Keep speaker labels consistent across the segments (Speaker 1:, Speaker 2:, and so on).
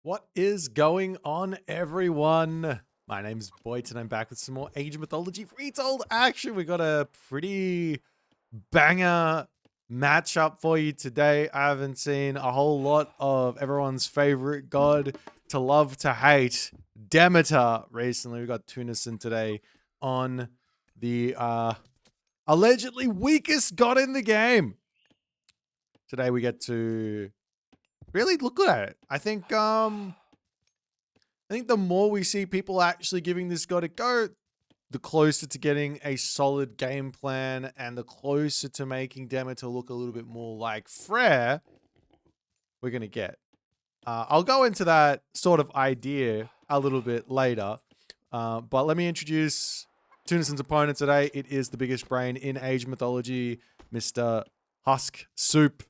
Speaker 1: What is going on, everyone? My name's Boit, and I'm back with some more Age of Mythology retold action. We got a pretty banger matchup for you today. I haven't seen a whole lot of everyone's favorite god to love to hate, Demeter, recently. We got Tunison today on the allegedly weakest god in the game. Today we get to really look good at it. I think the more we see people actually giving this god a go, the closer to getting a solid game plan and the closer to making Demeter look a little bit more like Freyr we're going to get. I'll go into that sort of idea a little bit later. But let me introduce Tunison's opponent today. It is the biggest brain in Age Mythology, Mr. Husk Soup,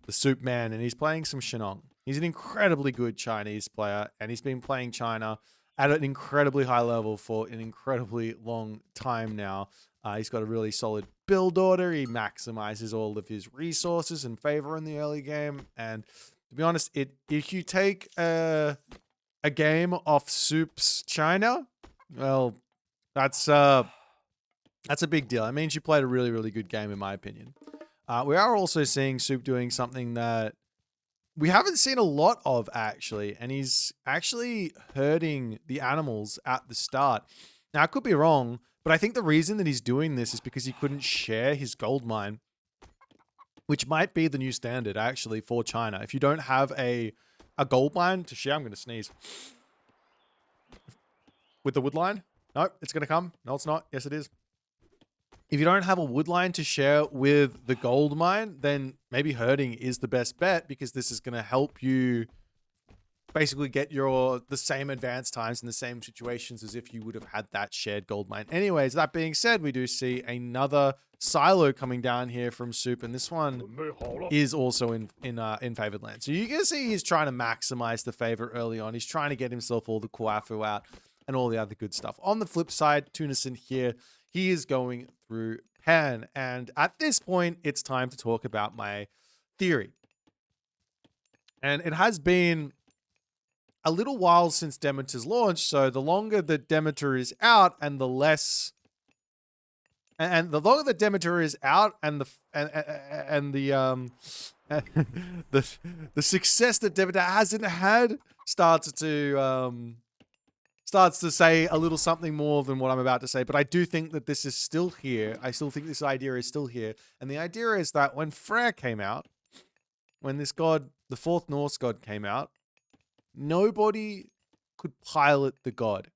Speaker 1: the Soup Man, and he's playing some Shenong. He's an incredibly good Chinese player, and he's been playing China at an incredibly high level for an incredibly long time now. He's got a really solid build order. He maximizes all of his resources and favor in the early game. And to be honest, if you take a game off Soup's China, well, that's a big deal. It means you played a really, really good game, in my opinion. We are also seeing Soup doing something that we haven't seen a lot of, actually, and he's actually herding the animals at the start. Now, I could be wrong, but I think the reason that he's doing this is because he couldn't share his gold mine, which might be the new standard, actually, for China. If you don't have a gold mine to share, I'm going to sneeze. With the wood line? No, it's going to come. No, it's not. Yes, it is. If you don't have a wood line to share with the gold mine, then maybe herding is the best bet, because this is going to help you basically get the same advance times in the same situations as if you would have had that shared gold mine. Anyways, that being said, we do see another silo coming down here from Soup, and this one is also in favored land. So you can see he's trying to maximize the favor early on. He's trying to get himself all the Kuafu out and all the other good stuff. On the flip side, Tunison here, he is going through Pan. And at this point, it's time to talk about my theory. And it has been a little while since Demeter's launch, so the longer that Demeter is out and the less... And the longer that Demeter is out and the the success that Demeter hasn't had starts to say a little something more than what I'm about to say. But I do think that this is still here. I still think this idea is still here. And the idea is that when Freyr came out, when this god, the fourth Norse god, came out, nobody could pilot the god.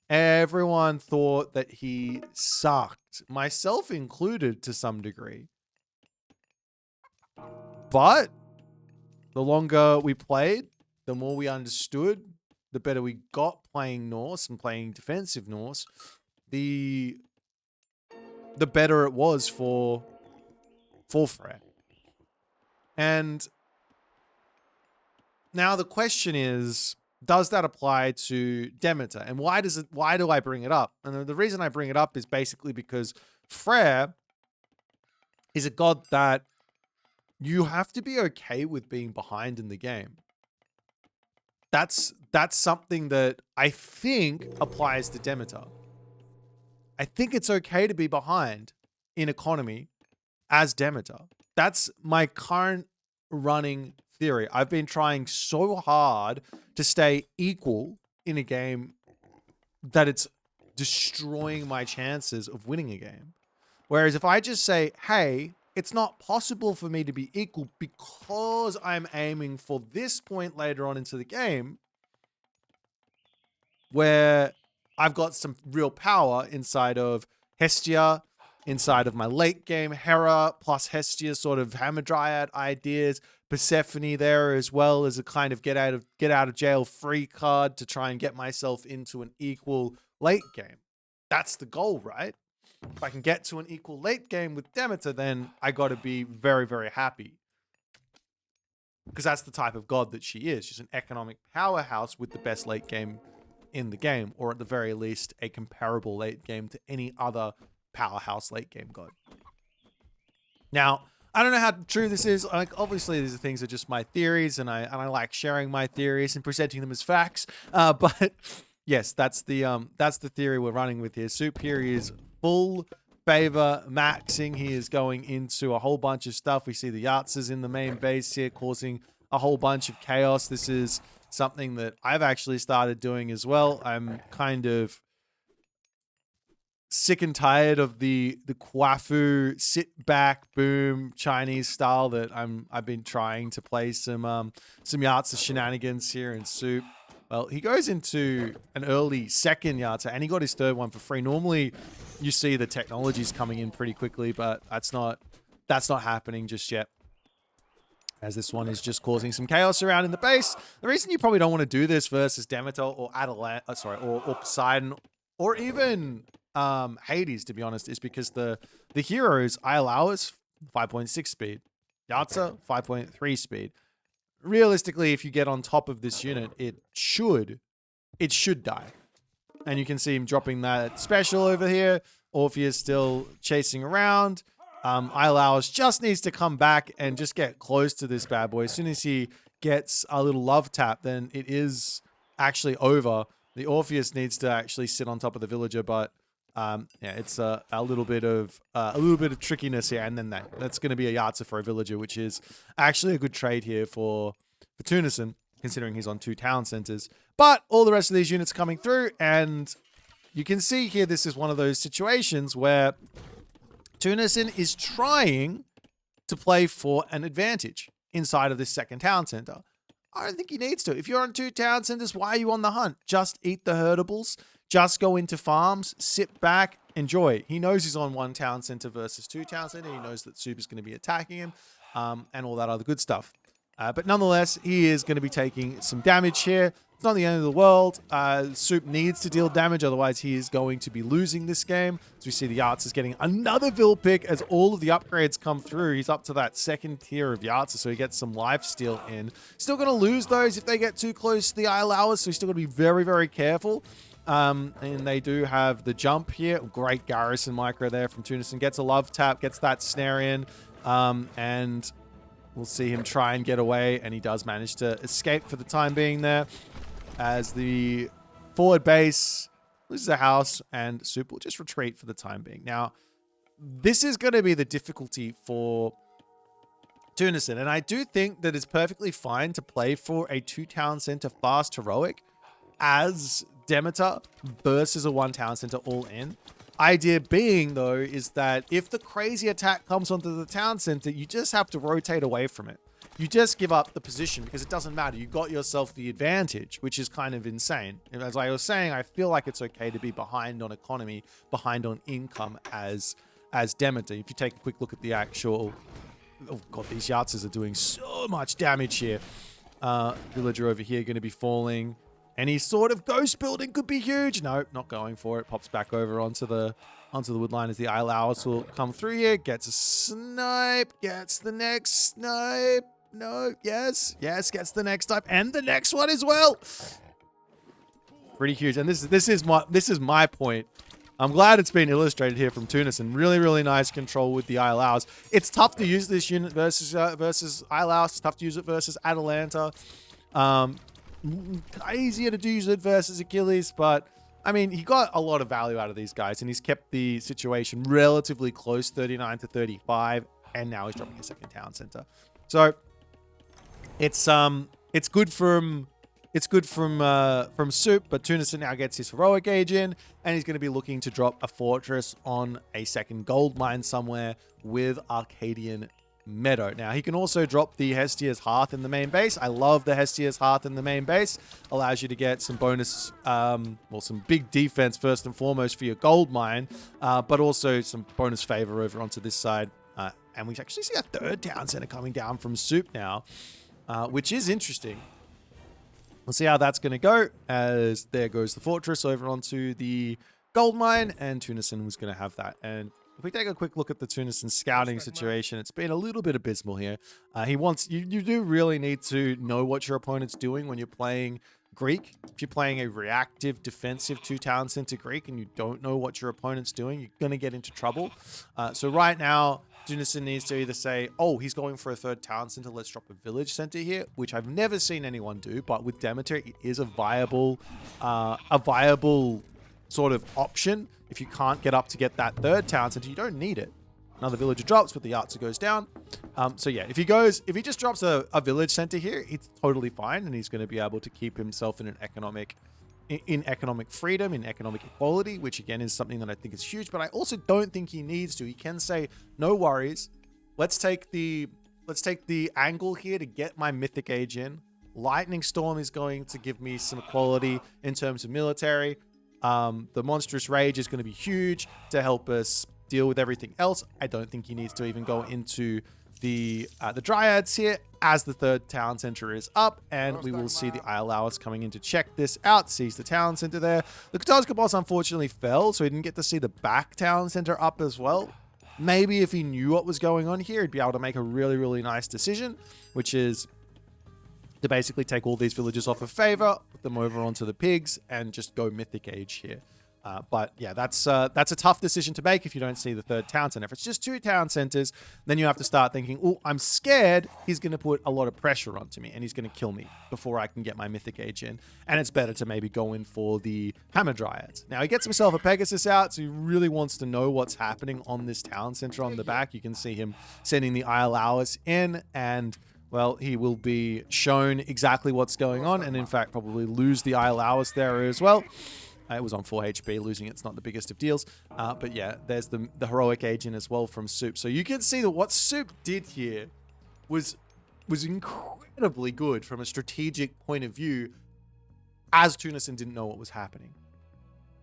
Speaker 1: Everyone thought that he sucked, myself included to some degree. But the longer we played, the more we understood, the better we got playing Norse and playing defensive Norse, the better it was for Freyr. And now the question is, does that apply to Demeter? And why do I bring it up? And the reason I bring it up is basically because Freyr is a god that you have to be okay with being behind in the game. That's something that I think applies to Demeter. I think it's okay to be behind in economy as Demeter. That's my current running theory. I've been trying so hard to stay equal in a game that it's destroying my chances of winning a game. Whereas if I just say, hey, it's not possible for me to be equal because I'm aiming for this point later on into the game where I've got some real power inside of Hestia, inside of my late game Hera plus Hestia sort of Hamadryad ideas, Persephone there as well as a kind of get out of jail free card to try and get myself into an equal late game. That's the goal, right? If I can get to an equal late game with Demeter, then I got to be very, very happy. Because that's the type of god that she is. She's an economic powerhouse with the best late game in the game, or at the very least, a comparable late game to any other powerhouse late game god. Now, I don't know how true this is. Like, obviously, these things are just my theories, and I like sharing my theories and presenting them as facts. But yes, that's the theory we're running with here. Soup here is full favor maxing. He is going into a whole bunch of stuff. We see the Yahtzees in the main base here, causing a whole bunch of chaos. This is something that I've actually started doing as well. I'm kind of sick and tired of the Kwafu sit back boom Chinese style that I've been trying to play some Yahtzee shenanigans here in Soup. Well, he goes into an early second Yahtzee and he got his third one for free. Normally you see the technologies coming in pretty quickly, but that's not happening just yet, as this one is just causing some chaos around in the base. The reason you probably don't want to do this versus Demeter or or Poseidon or even Hades, to be honest, is because the heroes I allow is 5.6 speed, Yahtzee 5.3 speed. Realistically, if you get on top of this unit, it should die. And you can see him dropping that special over here. Orpheus still chasing around. Iolaus just needs to come back and just get close to this bad boy. As soon as he gets a little love tap, then it is actually over. The Orpheus needs to actually sit on top of the villager, but yeah, it's a little bit of trickiness here, and then that's going to be a Yahtzee for a villager, which is actually a good trade here for Tunison, considering he's on 2 town centers. But all the rest of these units coming through, and you can see here this is one of those situations where Tunison is trying to play for an advantage inside of this second town center. I don't think he needs to. If you're on 2 town centers, why are you on the hunt? Just eat the herdables. Just go into farms, sit back, enjoy. He knows he's on 1 town center versus 2 town center. He knows that Soup is going to be attacking him and all that other good stuff. But nonetheless, he is going to be taking some damage here. It's not the end of the world. Soup needs to deal damage, otherwise he is going to be losing this game. As we see, the Yahtzee is getting another Vil pick as all of the upgrades come through. He's up to that second tier of Yahtzee, so he gets some lifesteal in. Still going to lose those if they get too close to the Iolaus, so he's still going to be very, very careful. And they do have the jump here. Great garrison micro there from Tunison. Gets a love tap, gets that snare in, and we'll see him try and get away, and he does manage to escape for the time being there, as the forward base loses a house, and Soup will just retreat for the time being. Now, this is going to be the difficulty for Tunison, and I do think that it's perfectly fine to play for a 2 town center fast heroic as Demeter versus a 1 town center all in. Idea being, though, is that if the crazy attack comes onto the town center, you just have to rotate away from it. You just give up the position because it doesn't matter. You got yourself the advantage, which is kind of insane. And as I was saying, I feel like it's okay to be behind on economy, behind on income as Demeter. If you take a quick look at the actual... Oh, God, these Yahtzees are doing so much damage here. Villager over here going to be falling. Any sort of ghost building could be huge. No, not going for it. Pops back over onto the wood line as the Iolaus will come through here. Gets a snipe. Gets the next snipe. No, yes, gets the next snipe. And the next one as well. Pretty huge. And this is my point. I'm glad it's been illustrated here from Tunison. Really, really nice control with the Iolaus. It's tough to use this unit versus Iolaus. It's tough to use it versus Atalanta. Easier to use it versus Achilles, but I mean, he got a lot of value out of these guys, and he's kept the situation relatively close, 39 to 35, and now he's dropping a second town center. So it's good from Soup, but Tunison now gets his heroic age in, and he's going to be looking to drop a fortress on a second gold mine somewhere with Arcadian Meadow. Now, he can also drop the Hestia's Hearth in the main base. I love the Hestia's Hearth in the main base. Allows you to get some bonus, well, some big defense first and foremost for your gold mine, but also some bonus favor over onto this side. And we actually see a 3rd town center coming down from Soup now, which is interesting. We'll see how that's going to go, as there goes the fortress over onto the gold mine, and Tunison was going to have that. And if we take a quick look at the Tunison scouting situation, it's been a little bit abysmal here. You do really need to know what your opponent's doing when you're playing Greek. If you're playing a reactive, defensive 2 town center Greek and you don't know what your opponent's doing, you're going to get into trouble. So right now, Tunison needs to either say, oh, he's going for a third town center, let's drop a village center here, which I've never seen anyone do, but with Demeter, it is a viable sort of option. If you can't get up to get that third town center, you don't need it. Another villager drops, but the archer goes down. So yeah, if he just drops a village center here, it's totally fine, and he's going to be able to keep himself in an economic freedom, in economic equality, which again is something that I think is huge. But I also don't think he needs to. He can say, no worries, let's take the angle here to get my mythic age in. Lightning Storm is going to give me some equality in terms of military. The monstrous rage is going to be huge to help us deal with everything else. I don't think he needs to even go into the dryads here, as the third town center is up, and we will see the Iolawis coming in to check this out. Sees the town center there. The Kotarska boss unfortunately fell, so he didn't get to see the back town center up as well. Maybe if he knew what was going on here, he'd be able to make a really, really nice decision, which is to basically take all these villages off of favor, put them over onto the pigs, and just go mythic age here. But yeah, that's a tough decision to make if you don't see the third town center. If it's just two town centers, then you have to start thinking, oh, I'm scared he's going to put a lot of pressure onto me and he's going to kill me before I can get my mythic age in. And it's better to maybe go in for the hammer dryads. Now he gets himself a Pegasus out, so he really wants to know what's happening on this town center on the back. You can see him sending the Iolawis in, and well, he will be shown exactly what's going on, and in fact probably lose the Iolawis there as well. It was on 4 HP, losing it's not the biggest of deals. But yeah, there's the heroic agent as well from Soup. So you can see that what Soup did here was incredibly good from a strategic point of view, as Tunison didn't know what was happening.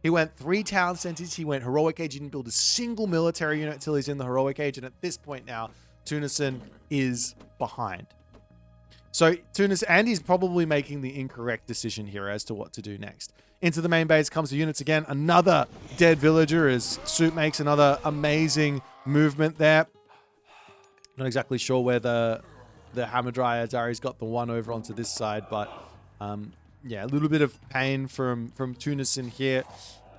Speaker 1: He went 3 town centers, he went heroic age, he didn't build a single military unit until he's in the heroic age, and at this point now, Tunison is behind. So Tunis, and he's probably making the incorrect decision here as to what to do next. Into the main base comes the units again. Another dead villager as Soup makes another amazing movement there. Not exactly sure where the hammer dryads are. He's got the one over onto this side, but yeah, a little bit of pain from Tunison here.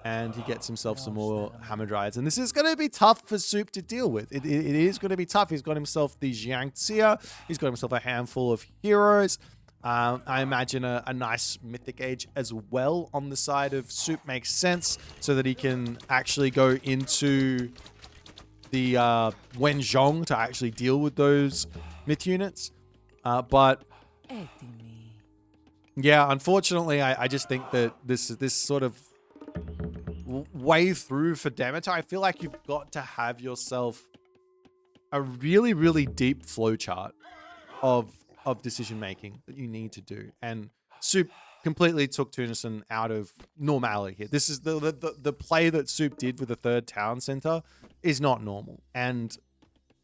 Speaker 1: And he gets himself some more hammer dryads. And this is going to be tough for Soup to deal with. It is going to be tough. He's got himself the Jiangxia. He's got himself a handful of heroes. I imagine a nice mythic age as well on the side of Soup makes sense, so that he can actually go into the Wenzhong to actually deal with those myth units. But yeah, unfortunately, I just think that this sort of way through for Demeter, I feel like you've got to have yourself a really, really deep flowchart of decision making that you need to do. And Soup completely took Tunison out of normality here. This is the play that Soup did with the third town center is not normal. And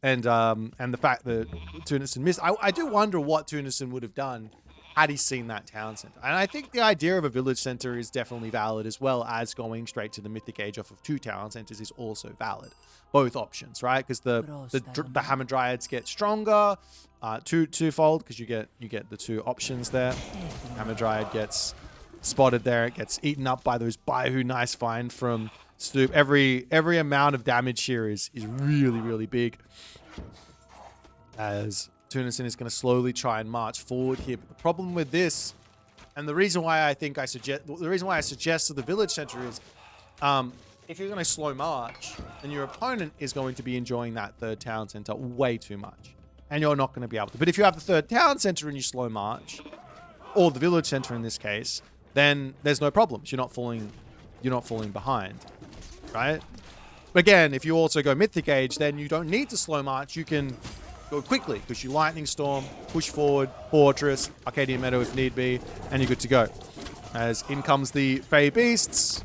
Speaker 1: the fact that Tunison missed, I do wonder what Tunison would have done had he seen that town center. And I think the idea of a village center is definitely valid, as well as going straight to the mythic age off of 2 town centers is also valid. Both options, right? Because the hammer dryads get stronger, twofold, because you get the 2 options there. Hammer dryad gets spotted there, it gets eaten up by those Baihu. Nice find from Stoop. Every amount of damage here is really, really big, as Tunison is going to slowly try and march forward here. But the problem with this, and the reason why I suggested the village center is, if you're going to slow march, then your opponent is going to be enjoying that third town center way too much, and you're not going to be able to. But if you have the third town center and you slow march, or the village center in this case, then there's no problems. You're not falling behind, right? But again, if you also go mythic age, then you don't need to slow march. You can go quickly because you lightning storm, push forward, fortress, Arcadian Meadow if need be, and you're good to go. As in comes the Fey Beasts.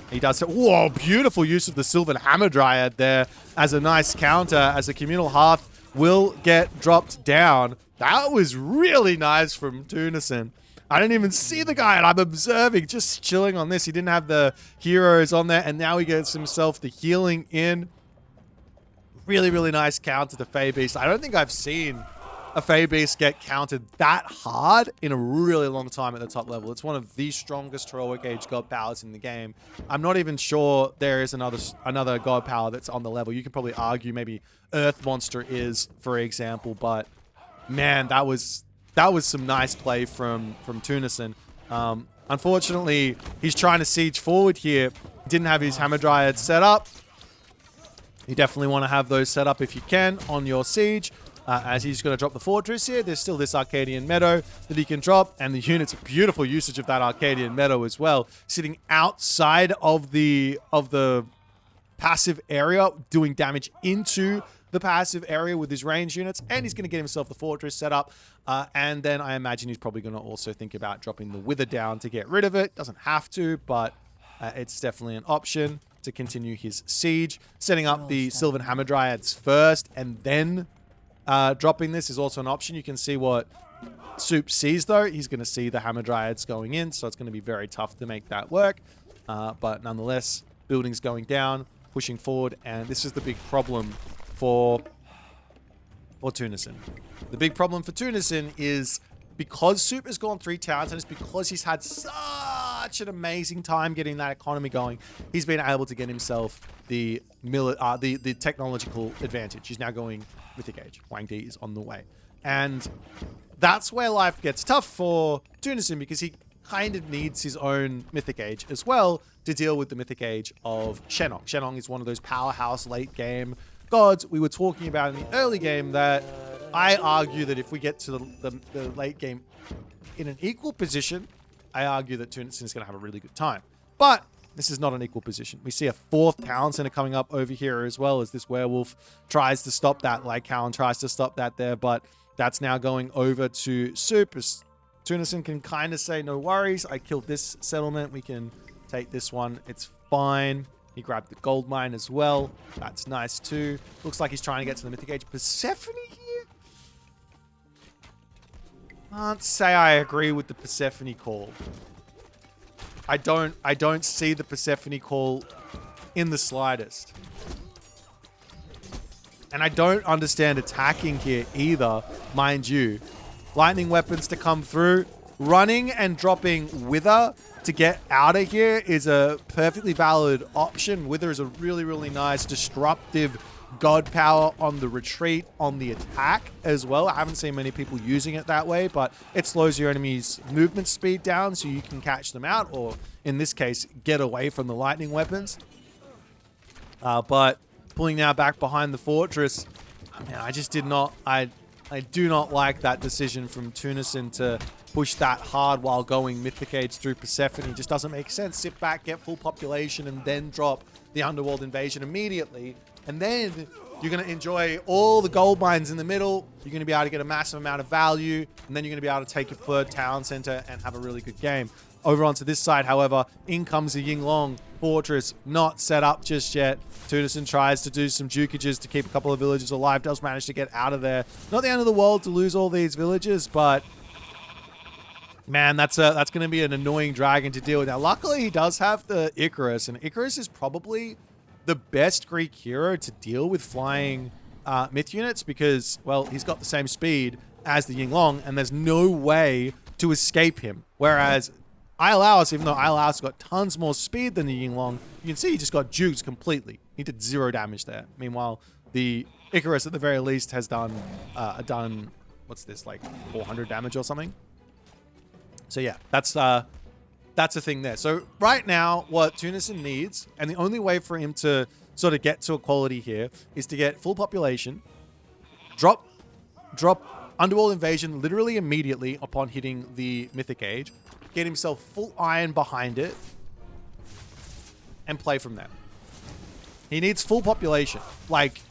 Speaker 1: He does it. Whoa, beautiful use of the Sylvan Hammer Dryad there as a nice counter, as the Communal Hearth will get dropped down. That was really nice from Tunison. I didn't even see the guy, and I'm observing, just chilling on this. He didn't have the heroes on there, and now he gets himself the healing in. Really, really nice counter to Fey Beast. I don't think I've seen a Fey Beast get countered that hard in a really long time at the top level. It's one of the strongest heroic age god powers in the game. I'm not even sure there is another god power that's on the level. You can probably argue maybe Earth Monster is, for example, but man, that was some nice play from Tunison. Unfortunately, he's trying to siege forward here. Didn't have his Hammer Dryad set up. You definitely want to have those set up if you can on your siege. As he's going to drop the fortress here, there's still this Arcadian Meadow that he can drop, and the unit's a beautiful usage of that Arcadian Meadow as well, sitting outside of the passive area, doing damage into the passive area with his range units, and he's going to get himself the fortress set up, and then I imagine he's probably going to also think about dropping the Wither down to get rid of it. Doesn't have to, but it's definitely an option to continue his siege. Setting up the Sylvan Hammer Dryads first, and then dropping this is also an option. You can see what Soup sees, though. He's going to see the Hammer Dryads going in, so it's going to be very tough to make that work. But nonetheless, buildings going down, pushing forward, and this is the big problem for Tunison. The big problem for Tunison is because Soup has gone 3 towns, and it's because he's had such an amazing time getting that economy going, he's been able to get himself the technological advantage. He's now going Mythic Age. Wang Di is on the way. And that's where life gets tough for Tunison, because he kind of needs his own Mythic Age as well to deal with the Mythic Age of Shenong. Shenong is one of those powerhouse late game gods we were talking about in the early game that I argue that if we get to the late game in an equal position, I argue that Tunison is going to have a really good time. But this is not an equal position. We see a 4th town center coming up over here as well, as this werewolf tries to stop that. Like Callan tries to stop that there, but that's now going over to Soup. Tunison can kind of say, no worries, I killed this settlement. We can take this one. It's fine. He grabbed the gold mine as well. That's nice too. Looks like he's trying to get to the Mythic Age. Persephone here? Can't say I agree with the Persephone call. I don't see the Persephone call in the slightest. And I don't understand attacking here either, mind you. Lightning weapons to come through. Running and dropping Wither to get out of here is a perfectly valid option. Wither is a really, really nice disruptive god power on the retreat, on the attack as well. I haven't seen many people using it that way, but it slows your enemy's movement speed down so you can catch them out, or in this case, get away from the lightning weapons. But pulling now back behind the fortress, man, I just did not, I do not like that decision from Tunison to push that hard while going Mythic Age through Persephone. It just doesn't make sense. Sit back, get full population, and then drop the Underworld invasion immediately. And then you're going to enjoy all the gold mines in the middle. You're going to be able to get a massive amount of value. And then you're going to be able to take your 3rd town center and have a really good game. Over onto this side, however, in comes the Yinglong fortress, not set up just yet. Tunison tries to do some dukages to keep a couple of villages alive. Does manage to get out of there. Not the end of the world to lose all these villages, but man, that's going to be an annoying dragon to deal with. Now, luckily, he does have the Icarus, and Icarus is probably the best Greek hero to deal with flying myth units because, well, he's got the same speed as the Yinglong, and there's no way to escape him. Whereas Iolaus, even though Iolaus has got tons more speed than the Yinglong, you can see he just got juked completely. He did 0 damage there. Meanwhile, the Icarus, at the very least, has done, what's this, like 400 damage or something? So yeah, that's a thing there. So right now, what Tunison needs, and the only way for him to sort of get to equality here, is to get full population, drop Underworld Invasion literally immediately upon hitting the Mythic Age, get himself full iron behind it, and play from there. He needs full population. Like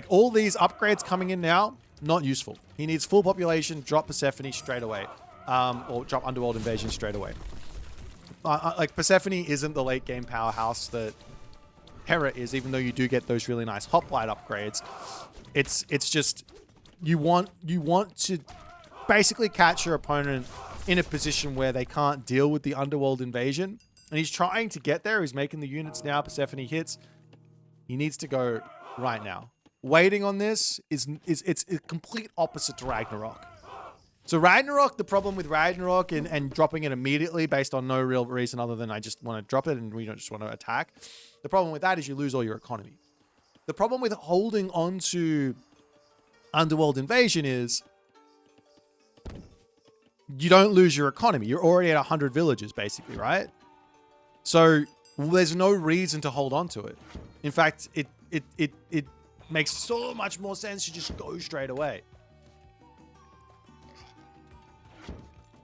Speaker 1: all these upgrades coming in now, not useful. He needs full population, drop Persephone straight away. Or drop Underworld Invasion straight away. Like, Persephone isn't the late game powerhouse that Hera is, even though you do get those really nice hoplite upgrades. It's just, you want to basically catch your opponent in a position where they can't deal with the Underworld Invasion. And he's trying to get there. He's making the units now. Persephone hits. He needs to go right now. waiting on this is it's a complete opposite to Ragnarok. So Ragnarok, the problem with Ragnarok and dropping it immediately based on no real reason other than I just want to drop it and we don't just want to attack. The problem with that is you lose all your economy. The problem with holding on to Underworld Invasion is you don't lose your economy. You're already at 100 villages basically, right? So there's no reason to hold on to it. In fact, it makes so much more sense to just go straight away.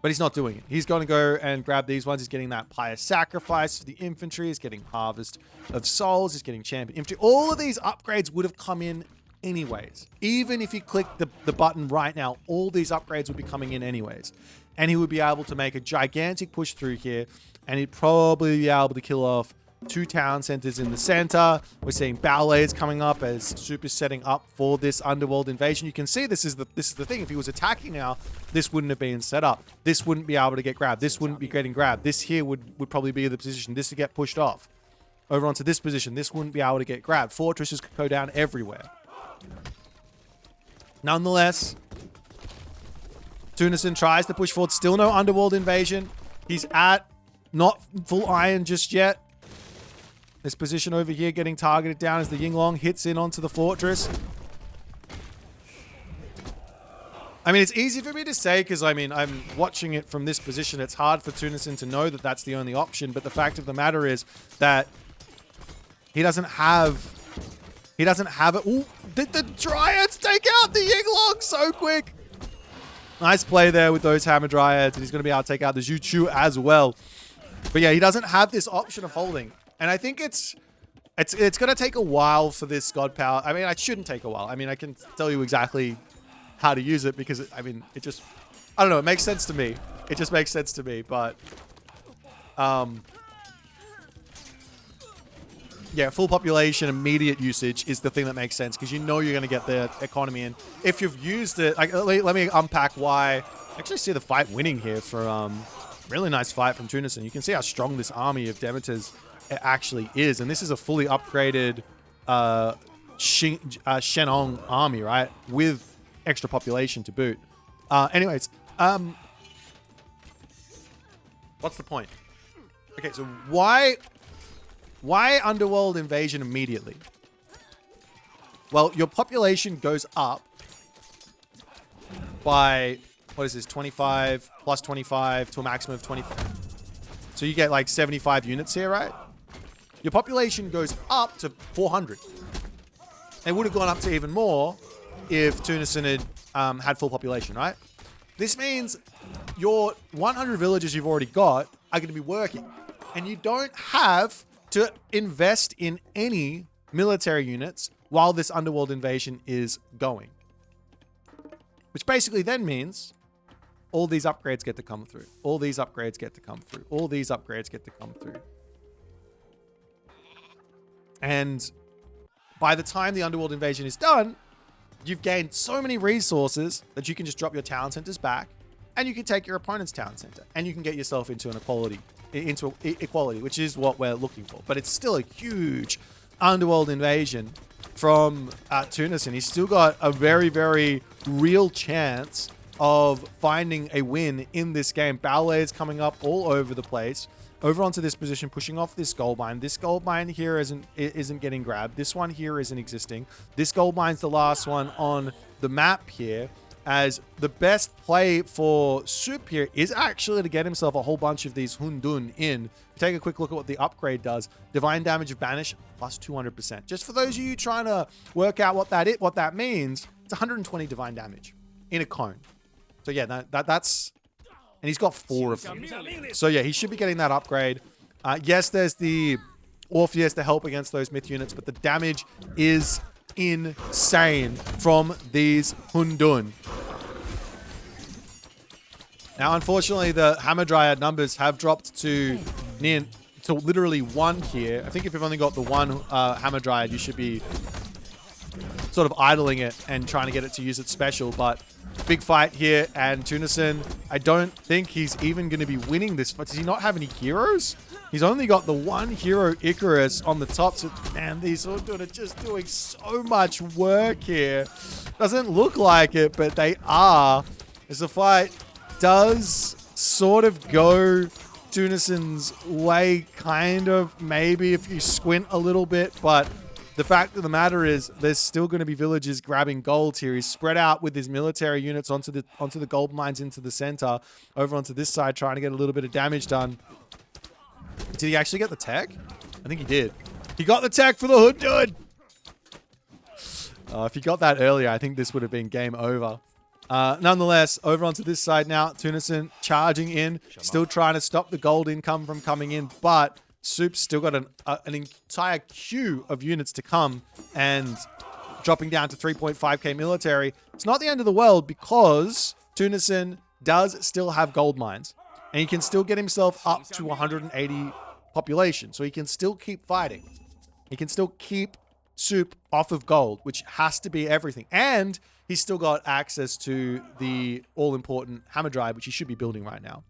Speaker 1: But he's not doing it. He's going to go and grab these ones. He's getting that pious sacrifice for the infantry. He's getting harvest of souls. He's getting champion infantry. All of these upgrades would have come in anyways. Even if he clicked the button right now, all these upgrades would be coming in anyways. And he would be able to make a gigantic push through here. And he'd probably be able to kill off 2 town centers in the center. We're seeing ballets coming up as Super's setting up for this Underworld invasion. You can see this is the thing. If he was attacking now, this wouldn't have been set up. This wouldn't be able to get grabbed. This wouldn't be getting grabbed. This here would probably be the position. This to get pushed off. Over onto this position. This wouldn't be able to get grabbed. Fortresses could go down everywhere. Nonetheless, Tunison tries to push forward. Still no Underworld invasion. He's at not full iron just yet. This position over here getting targeted down as the Yinglong hits in onto the fortress. I mean, it's easy for me to say because, I mean, I'm watching it from this position. It's hard for Tunison to know that that's the only option. But the fact of the matter is that he doesn't have it. Ooh, the Dryads take out the Yinglong so quick. Nice play there with those Hammer Dryads. And he's going to be able to take out the Zhu Chu as well. But yeah, he doesn't have this option of holding. And I think it's going to take a while for this God Power. I mean, it shouldn't take a while. I mean, I can tell you exactly how to use it because, I mean, it just... I don't know. It makes sense to me. It just makes sense to me. But... yeah, full population, immediate usage is the thing that makes sense because you know you're going to get the economy in. If you've used it... let me unpack why... I actually see the fight winning here for... really nice fight from Tunison. You can see how strong this army of Demeters actually is. And this is a fully upgraded Shenong army, right? With extra population to boot. Anyways, what's the point? Okay, so why Underworld invasion immediately? Well, your population goes up by, what is this, 25 plus 25 to a maximum of 25. So you get like 75 units here, right? Your population goes up to 400. It would have gone up to even more if Tunison had had full population, right? This means your 100 villages you've already got are going to be working. And you don't have to invest in any military units while this Underworld invasion is going. Which basically then means all these upgrades get to come through. All these upgrades get to come through. All these upgrades get to come through. And by the time the Underworld invasion is done, you've gained so many resources that you can just drop your town centers back and you can take your opponent's town center and you can get yourself into equality, which is what we're looking for. But it's still a huge Underworld invasion from Tunison. He's still got a very, very real chance of finding a win in this game. Ballets coming up all over the place. Over onto this position, pushing off this gold mine. This gold mine here isn't getting grabbed. This one here isn't existing. This gold mine's the last one on the map here. As the best play for Soup here is actually to get himself a whole bunch of these Hundun in. Take a quick look at what the upgrade does. Divine damage of Banish plus 200%. Just for those of you trying to work out what that means, it's 120 divine damage in a cone. So yeah, that's... And he's got 4 of them. So yeah, he should be getting that upgrade. Yes, there's the Orpheus to help against those myth units, but the damage is insane from these Hundun. Now, unfortunately, the Hammer Dryad numbers have dropped to literally 1 here. I think if you've only got the 1 Hammer Dryad, you should be sort of idling it and trying to get it to use its special, but big fight here, and Tunison, I don't think he's even going to be winning this fight. Does he not have any heroes? He's only got the one hero, Icarus, on the top. So, man, these Hundun are just doing so much work here. Doesn't look like it, but they are. As the fight does sort of go Tunison's way, kind of, maybe if you squint a little bit, but the fact of the matter is there's still going to be villagers grabbing gold here. He's spread out with his military units onto the gold mines into the center, over onto this side, trying to get a little bit of damage done. Did he actually get the tech? I think he did. He got the tech for the hood, dude! If he got that earlier, I think this would have been game over. Nonetheless, over onto this side now, Tunison charging in, still trying to stop the gold income from coming in, but Soup's still got an entire queue of units to come, and dropping down to 3.5k military. It's not the end of the world because Tunison does still have gold mines, and he can still get himself up to 180 population, so he can still keep fighting. He can still keep Soup off of gold, which has to be everything, and he's still got access to the all-important hammer drive, which he should be building right now.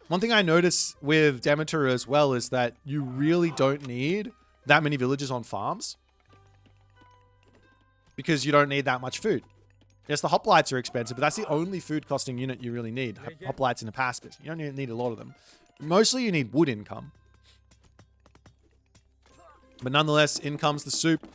Speaker 1: One thing I notice with Demeter as well is that you really don't need that many villages on farms, because you don't need that much food. Yes, the hoplites are expensive, but that's the only food costing unit you really need. Hoplites and a paspis. You don't need a lot of them. Mostly you need wood income. But nonetheless, in comes the Soup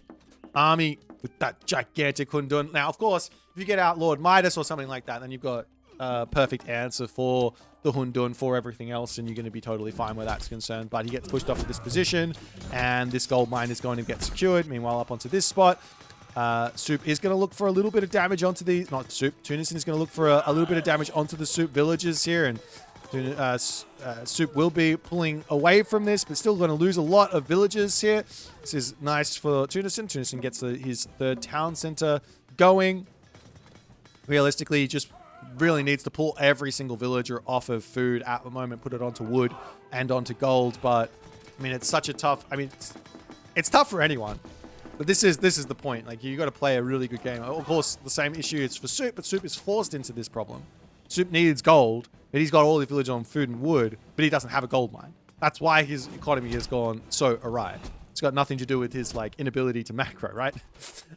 Speaker 1: army with that gigantic Hundun. Now, of course, if you get out Lord Midas or something like that, then you've got a perfect answer for the Hundun, for everything else, and you're going to be totally fine where that's concerned. But he gets pushed off to this position, and this gold mine is going to get secured. Meanwhile, up onto this spot, Soup is going to look for a little bit of damage onto the... Not Soup. Tunison is going to look for a little bit of damage onto the Soup villages here, and Soup will be pulling away from this, but still going to lose a lot of villagers here. This is nice for Tunison. Tunison gets his third town center going. Realistically, he just really needs to pull every single villager off of food at the moment, put it onto wood and onto gold. But I mean, it's such a tough... I mean, it's tough for anyone. But this is the point. Like, you got to play a really good game. Of course, the same issue is for Soup, but Soup is forced into this problem. Soup needs gold, but he's got all the village on food and wood, but he doesn't have a gold mine. That's why his economy has gone so awry. It's got nothing to do with his, like, inability to macro, right?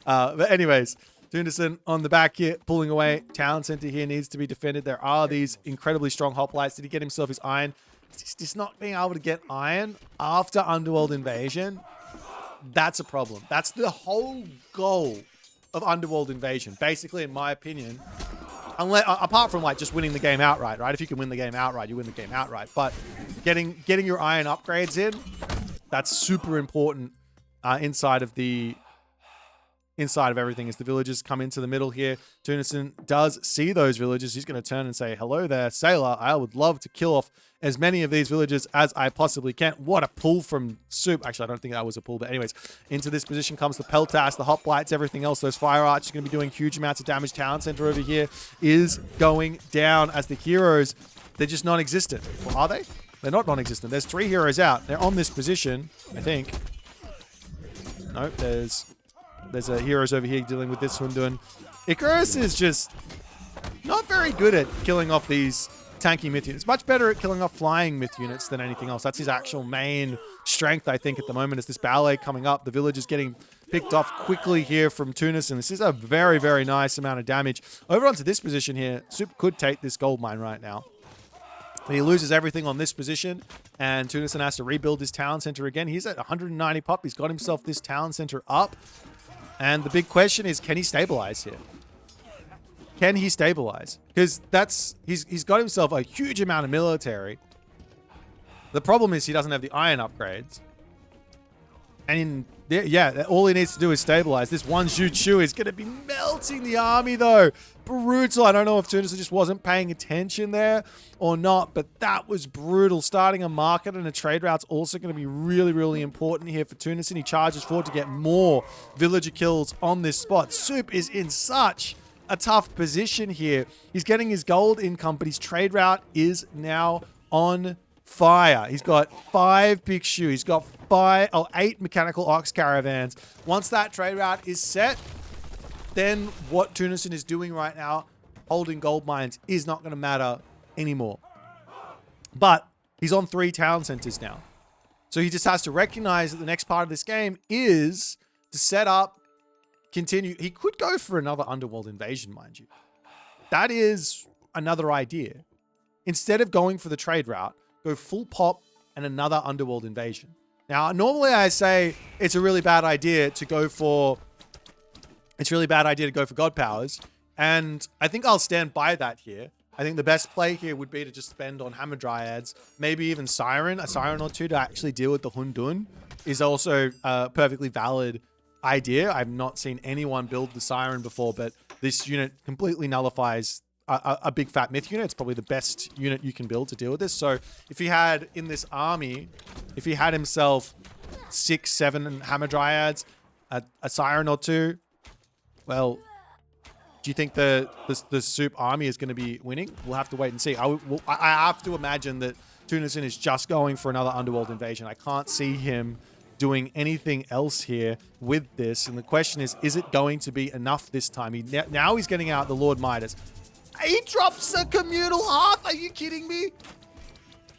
Speaker 1: But anyways, Tunison on the back here, pulling away. Town center here needs to be defended. There are these incredibly strong hoplites. Did he get himself his iron? Just not being able to get iron after Underworld Invasion, that's a problem. That's the whole goal of Underworld Invasion, basically, in my opinion. Apart from, like, just winning the game outright, right? If you can win the game outright, you win the game outright. But getting your iron upgrades in, that's super important inside of everything. As the villagers come into the middle here, Tunison does see those villagers. He's going to turn and say, hello there, sailor. I would love to kill off as many of these villagers as I possibly can. What a pull from Soup. Actually, I don't think that was a pull, but anyways, into this position comes the Peltas, the hoplites, everything else. Those fire archers are going to be doing huge amounts of damage. Town center over here is going down as the heroes, they're just non-existent. Well, are they? They're not non-existent. There's 3 heroes out. They're on this position, I think. No, there's heroes over here dealing with this Hundun. Icarus is just not very good at killing off these tanky myth units. Much better at killing off flying myth units than anything else. That's his actual main strength, I think, at the moment. Is this ballet coming up. The village is getting picked off quickly here from Tunis, and this is a very, very nice amount of damage. Over onto this position here, Soup could take this gold mine right now. But he loses everything on this position, and Tunison has to rebuild his town center again. He's at 190 pop. He's got himself this town center up. And the big question is, can he stabilize here? Can he stabilize? Because he's got himself a huge amount of military. The problem is he doesn't have the iron upgrades. And yeah, all he needs to do is stabilize. This one Zhu is going to be melting the army, though. Brutal. I don't know if Tunisia just wasn't paying attention there or not, but that was brutal. Starting a market and a trade route's also going to be really, really important here for Tunisia. He charges forward to get more villager kills on this spot. Soup is in such a tough position here. He's getting his gold income, but his trade route is now on fire. He's got 5 big shoe. He's got 8 mechanical ox caravans. Once that trade route is set, then what Tunison is doing right now, holding gold mines, is not going to matter anymore. But he's on 3 town centers now. So he just has to recognize that the next part of this game is to set up, continue. He could go for another Underworld invasion, mind you. That is another idea. Instead of going for the trade route, go full pop and another Underworld invasion. Now, normally I say it's a really bad idea to go for God powers. And I think I'll stand by that here. I think the best play here would be to just spend on Hammer Dryads, maybe even Siren, a Siren or two to actually deal with the Hundun is also a perfectly valid idea. I've not seen anyone build the Siren before, but this unit completely nullifies a big fat myth unit. It's probably the best unit you can build to deal with this. So if he had in this army, if he had himself 6, 7 Hammer Dryads, a Siren or two, well, do you think the soup army is going to be winning? We'll have to wait and see. I have to imagine that Tunison is just going for another Underworld invasion. I can't see him doing anything else here with this. And the question is it going to be enough this time? Now he's getting out the Lord Midas. He drops a communal hearth. Are you kidding me?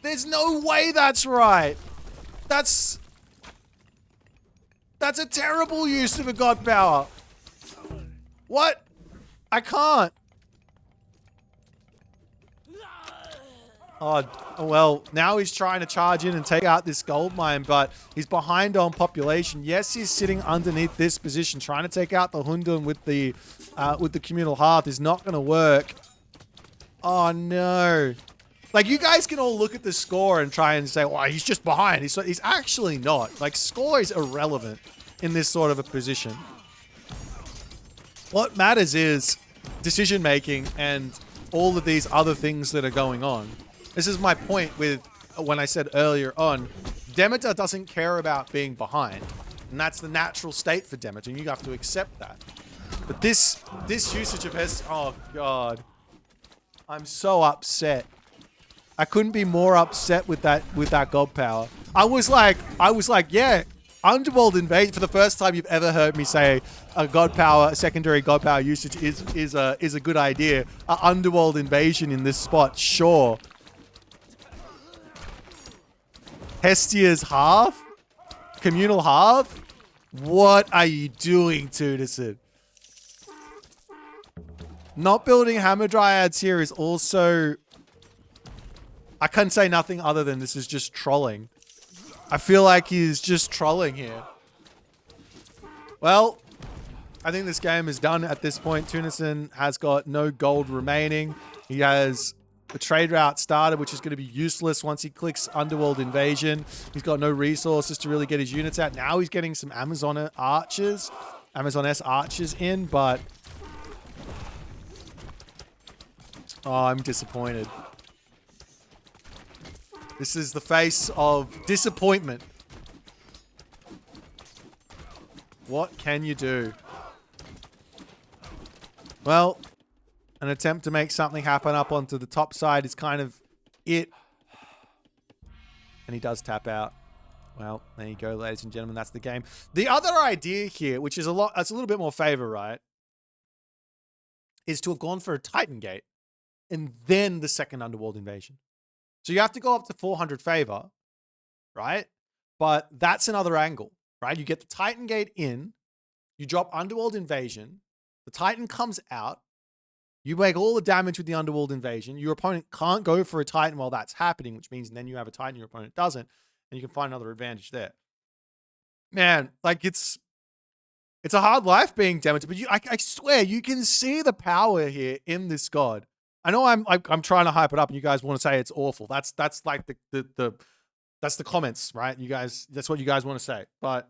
Speaker 1: There's no way that's right. That's a terrible use of a god power. What? I can't. Oh, well, now he's trying to charge in and take out this gold mine, but he's behind on population. Yes, he's sitting underneath this position. Trying to take out the Hundun with the communal hearth is not going to work. Oh, no. Like, you guys can all look at the score and try and say, well, he's just behind. He's actually not. Like, score is irrelevant in this sort of a position. What matters is decision-making and all of these other things that are going on. This is my point with when I said earlier on, Demeter doesn't care about being behind. And that's the natural state for Demeter, and you have to accept that. But this usage of Hess, oh God. I'm so upset. I couldn't be more upset with that god power. I was like, yeah, Underworld invasion. For the first time you've ever heard me say a secondary god power usage is a good idea. An Underworld invasion in this spot, sure. Hestia's half? Communal half? What are you doing, Tunison? Not building Hammer Dryads here is also... I can say nothing other than this is just trolling. I feel like he's just trolling here. Well, I think this game is done at this point. Tunison has got no gold remaining. He has a trade route started, which is going to be useless once he clicks Underworld Invasion. He's got no resources to really get his units out. Now he's getting some Amazon archers, Amazon-S archers in, but... oh, I'm disappointed. This is the face of disappointment. What can you do? Well, an attempt to make something happen up onto the top side is kind of it. And he does tap out. Well, there you go, ladies and gentlemen. That's the game. The other idea here, which is that's a little bit more favor, right? Is to have gone for a Titan Gate and then the second Underworld Invasion. So you have to go up to 400 favor, right? But that's another angle, right? You get the Titan Gate in, you drop Underworld Invasion, the Titan comes out, you make all the damage with the Underworld Invasion, your opponent can't go for a Titan while that's happening, which means then you have a Titan, your opponent doesn't, and you can find another advantage there. Man, like it's a hard life being Demeter, but I swear you can see the power here in this god. I know I'm trying to hype it up and you guys want to say it's awful. That's like that's the comments, right? You guys, that's what you guys want to say. But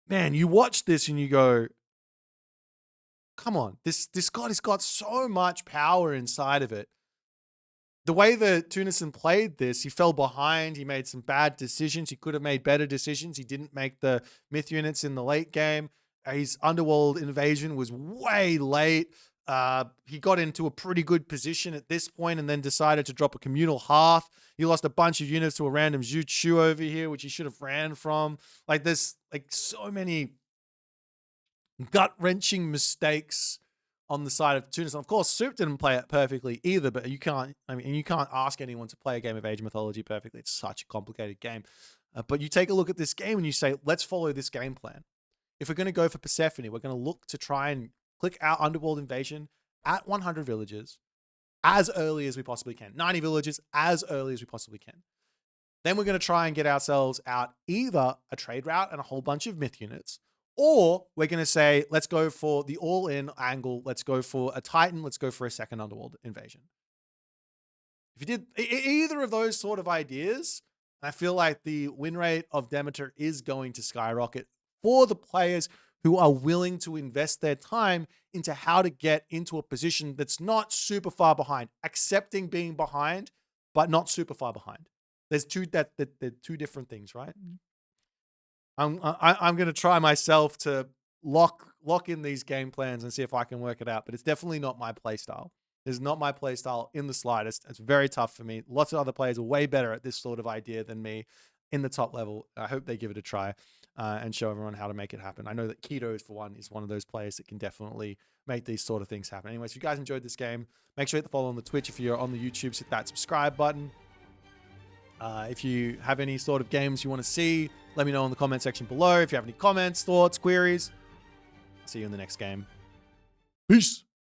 Speaker 1: man, you watch this and you go, come on, this god has got so much power inside of it. The way that Tunison played this, he fell behind. He made some bad decisions. He could have made better decisions. He didn't make the myth units in the late game. His Underworld Invasion was way late. He got into a pretty good position at this point and then decided to drop a communal hearth. He lost a bunch of units to a random Zhu Chu over here, which he should have ran from. Like there's like so many gut-wrenching mistakes on the side of Tunis. And of course, Soup didn't play it perfectly either, but you can't, I mean, you can't ask anyone to play a game of Age of Mythology perfectly. It's such a complicated game. But you take a look at this game and you say, let's follow this game plan. If we're going to go for Persephone, we're going to look to try and click our Underworld invasion at 100 villages as early as we possibly can. 90 villages as early as we possibly can. Then we're going to try and get ourselves out either a trade route and a whole bunch of myth units, or we're going to say, let's go for the all-in angle. Let's go for a Titan. Let's go for a second Underworld invasion. If you did either of those sort of ideas, I feel like the win rate of Demeter is going to skyrocket for the players who are willing to invest their time into how to get into a position that's not super far behind, accepting being behind, but not super far behind. There's two different things, right? I'm going to try myself to lock in these game plans and see if I can work it out, but it's definitely not my play style. It's not my play style in the slightest. It's very tough for me. Lots of other players are way better at this sort of idea than me in the top level. I hope they give it a try and show everyone how to make it happen. I know that Keto, for one, is one of those players that can definitely make these sort of things happen. Anyways, if you guys enjoyed this game, make sure you hit the follow on the Twitch. If you're on the YouTube, hit that subscribe button. If you have any sort of games you want to see, let me know in the comment section below. If you have any comments, thoughts, queries, see you in the next game. Peace.